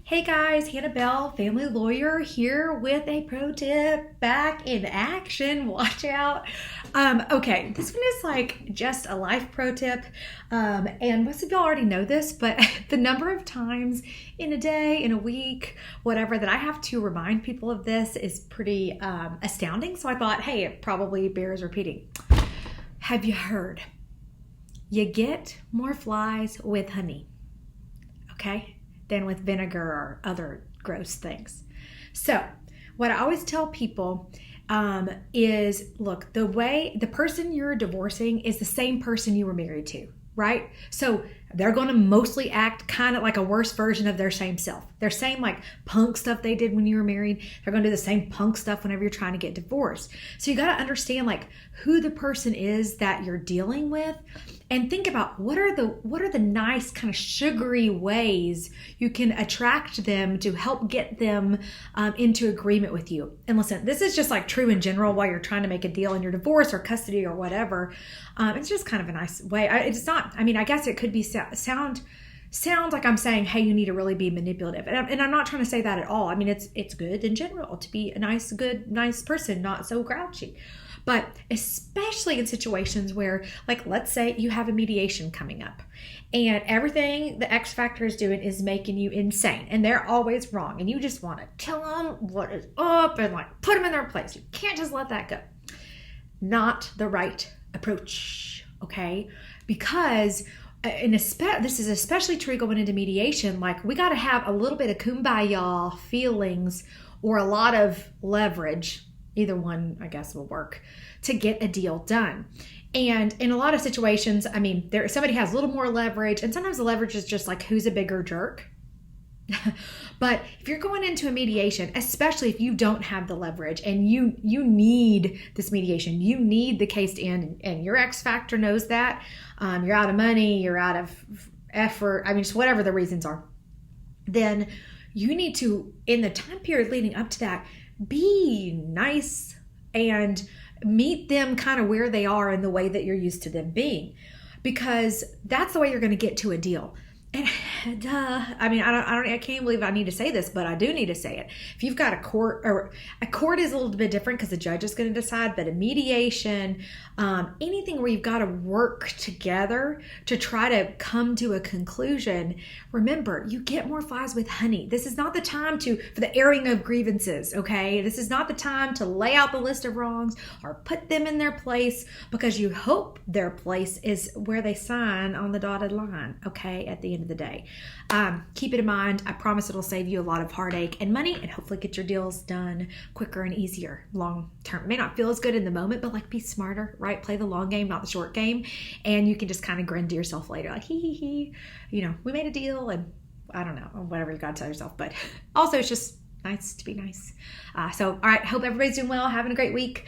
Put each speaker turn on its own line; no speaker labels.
Hey guys, Hannah Bell, family lawyer, here with a pro tip back in action. Watch out. Okay, this one is like just a life pro tip. And most of y'all already know this, but the number of times in a day, in a week, whatever, that I have to remind people of this is pretty astounding. So I thought, hey, it probably bears repeating. Have you heard? You get more flies with honey, okay, than with vinegar or other gross things. So what I always tell people is, look, the person you're divorcing is the same person you were married to, right? So they're going to mostly act kind of like a worse version of their same self. Their same like punk stuff they did when you were married, they're going to do the same punk stuff whenever you're trying to get divorced. So you got to understand like who the person is that you're dealing with, and think about what are the nice kind of sugary ways you can attract them to help get them into agreement with you. And listen, this is just like true in general while you're trying to make a deal in your divorce or custody or whatever. It's just kind of a nice way. It's not, I mean, I guess it could be sound like I'm saying, hey, you need to really be manipulative. And I'm not trying to say that at all. I mean, it's good in general to be a nice person, not so grouchy. But especially in situations where, like, let's say you have a mediation coming up and everything the X Factor is doing is making you insane and they're always wrong and you just want to tell them what is up and like put them in their place. You can't just let that go. Not the right approach, okay? Because this is especially true going into mediation. Like, we got to have a little bit of kumbaya feelings or a lot of leverage. Either one, I guess, will work to get a deal done. And in a lot of situations, I mean, somebody has a little more leverage, and sometimes the leverage is just like, who's a bigger jerk? But if you're going into a mediation, especially if you don't have the leverage and you need this mediation, you need the case to end, and your X Factor knows that, you're out of money, you're out of effort, I mean, just whatever the reasons are, then you need to, in the time period leading up to that, be nice and meet them kind of where they are in the way that you're used to them being, because that's the way you're going to get to a deal. And I mean, I can't believe I need to say this, but I do need to say it. If you've got a court is a little bit different because the judge is going to decide, but a mediation, anything where you've got to work together to try to come to a conclusion, remember, you get more flies with honey. This is not the time for the airing of grievances, okay? This is not the time to lay out the list of wrongs or put them in their place, because you hope their place is where they sign on the dotted line, okay, at the end of the day. Keep it in mind. I promise it'll save you a lot of heartache and money, and hopefully get your deals done quicker and easier long term. It may not feel as good in the moment, but like, be smarter, right? Play the long game, not the short game, and you can just kind of grin to yourself later like, hee, we made a deal, and I don't know, whatever you gotta tell yourself. But also, it's just nice to be nice. So all right, hope everybody's doing well, having a great week.